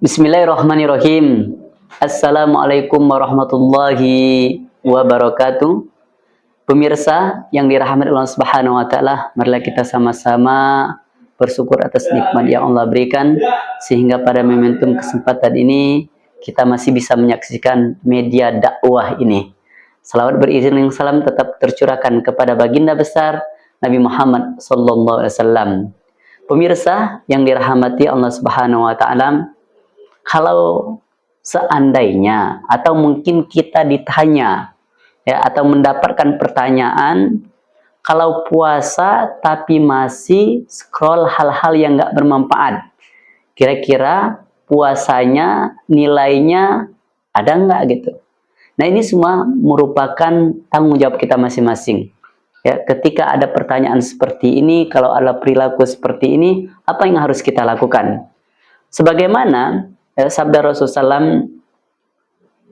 Bismillahirrahmanirrahim. Assalamualaikum warahmatullahi wabarakatuh. Pemirsa yang dirahmati Allah Subhanahu wa taala, marilah kita sama-sama bersyukur atas nikmat yang Allah berikan sehingga pada momentum kesempatan ini kita masih bisa menyaksikan media dakwah ini. Salawat berizin dan salam tetap tercurahkan kepada baginda besar Nabi Muhammad sallallahu alaihi wasallam. Pemirsa yang dirahmati Allah Subhanahu wa taala, kalau seandainya atau mungkin kita ditanya ya atau mendapatkan pertanyaan, kalau puasa tapi masih scroll hal-hal yang nggak bermanfaat, kira-kira puasanya nilainya ada nggak gitu? Nah, ini semua merupakan tanggung jawab kita masing-masing. Ya, ketika ada pertanyaan seperti ini, kalau ada perilaku seperti ini, apa yang harus kita lakukan? Sebagaimana sabda Rasulullah SAW,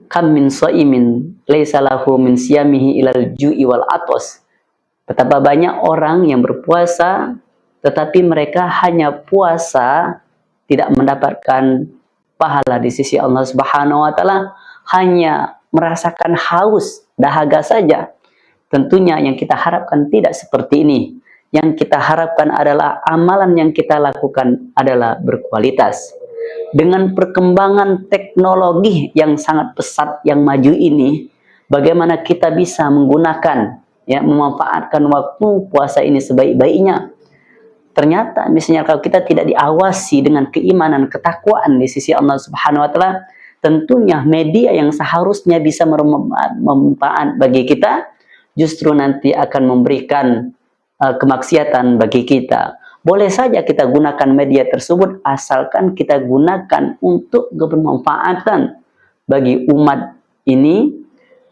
kam min shaimin laisa lahu min siyamihi ilal ju'i wal atos. Betapa banyak orang yang berpuasa tetapi mereka hanya puasa tidak mendapatkan pahala di sisi Allah Subhanahu wa taala, hanya merasakan haus, dahaga saja. Tentunya yang kita harapkan tidak seperti ini. Yang kita harapkan adalah amalan yang kita lakukan adalah berkualitas. Dengan perkembangan teknologi yang sangat pesat yang maju ini, bagaimana kita bisa menggunakan ya, memanfaatkan waktu puasa ini sebaik-baiknya. Ternyata misalnya kalau kita tidak diawasi dengan keimanan, ketakwaan di sisi Allah Subhanahu wa taala, tentunya media yang seharusnya bisa bermanfaat bagi kita justru nanti akan memberikan kemaksiatan bagi kita. Boleh saja kita gunakan media tersebut asalkan kita gunakan untuk kebermanfaatan bagi umat ini,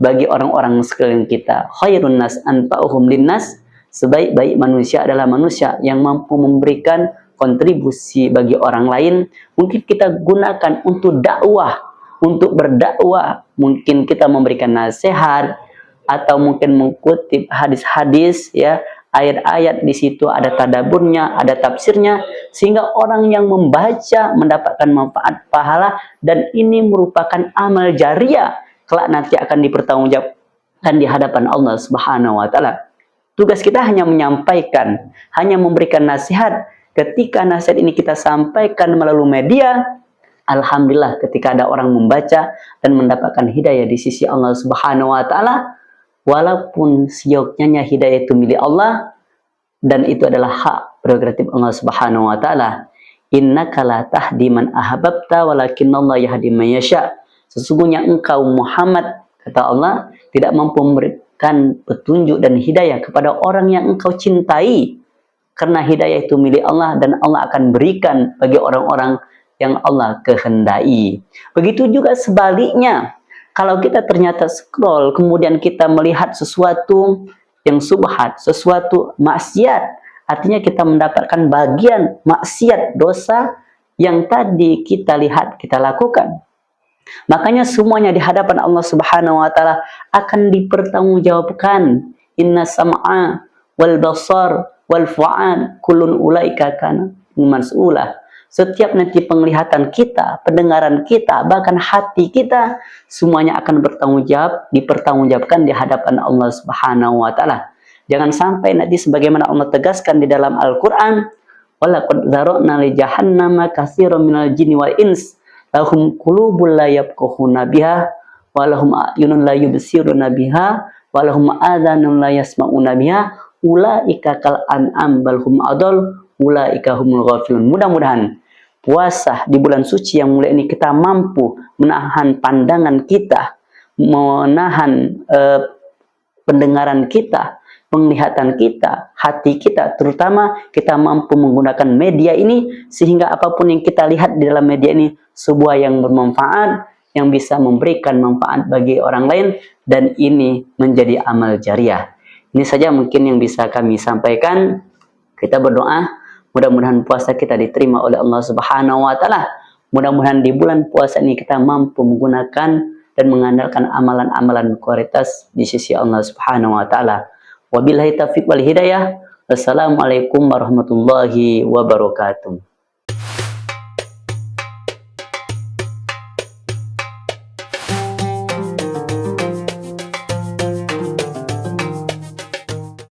bagi orang-orang sekeliling kita. Khairun nas anfa'uhum linnas, sebaik-baik manusia adalah manusia yang mampu memberikan kontribusi bagi orang lain. Mungkin kita gunakan untuk dakwah, untuk berdakwah, mungkin kita memberikan nasihat atau mungkin mengutip hadis-hadis ya, ayat-ayat di situ ada tadaburnya, ada tafsirnya, sehingga orang yang membaca mendapatkan manfaat pahala, dan ini merupakan amal jariah kelak nanti akan dipertanggungjawabkan di hadapan Allah Subhanahu wa taala. Tugas kita hanya menyampaikan, hanya memberikan nasihat. Ketika nasihat ini kita sampaikan melalui media, alhamdulillah ketika ada orang membaca dan mendapatkan hidayah di sisi Allah Subhanahu wa taala. Walaupun sioknya hidayah itu milik Allah dan itu adalah hak prerogatif Allah Subhanahu wa taala. Innaka la tahdi man ahbabta walakinallaha yahdi man yasha. Sesungguhnya engkau Muhammad, kata Allah, tidak mampu memberikan petunjuk dan hidayah kepada orang yang engkau cintai. Karena hidayah itu milik Allah dan Allah akan berikan bagi orang-orang yang Allah kehendai. Begitu juga sebaliknya. Kalau kita ternyata scroll, kemudian kita melihat sesuatu yang subhat, sesuatu maksiat, artinya kita mendapatkan bagian maksiat, dosa yang tadi kita lihat, kita lakukan. Makanya semuanya di hadapan Allah Subhanahu wa taala akan dipertanggungjawabkan. Inna sam'a wal basar wal fu'ad kullun ulaika kana mas'ulah. Setiap nanti penglihatan kita, pendengaran kita, bahkan hati kita, semuanya akan dipertanggungjawabkan di hadapan Allah Subhanahu wa taala. Jangan sampai nanti sebagaimana Allah tegaskan di dalam Al-Qur'an, walaqad dzara'na li jahannama katsiran minal jinni wal ins lahum qulubun la yafqahuna biha wa lahum a'yunun la yubsiruna biha wa lahum adhanun la yasma'una biha ulaika kal an'am bal hum adall ulaika humul ghafilun. Mudah-mudahan puasa di bulan suci yang mulia ini kita mampu menahan pandangan kita, menahan pendengaran kita, penglihatan kita, hati kita, terutama kita mampu menggunakan media ini sehingga apapun yang kita lihat di dalam media ini sebuah yang bermanfaat, yang bisa memberikan manfaat bagi orang lain, dan ini menjadi amal jariah. Ini saja mungkin yang bisa kami sampaikan. Kita berdoa mudah-mudahan puasa kita diterima oleh Allah Subhanahu wa taala. Mudah-mudahan di bulan puasa ini kita mampu menggunakan dan mengandalkan amalan-amalan kualitas di sisi Allah Subhanahu wa taala. Wabillahi taufiq wal hidayah. Wassalamualaikum warahmatullahi wabarakatuh.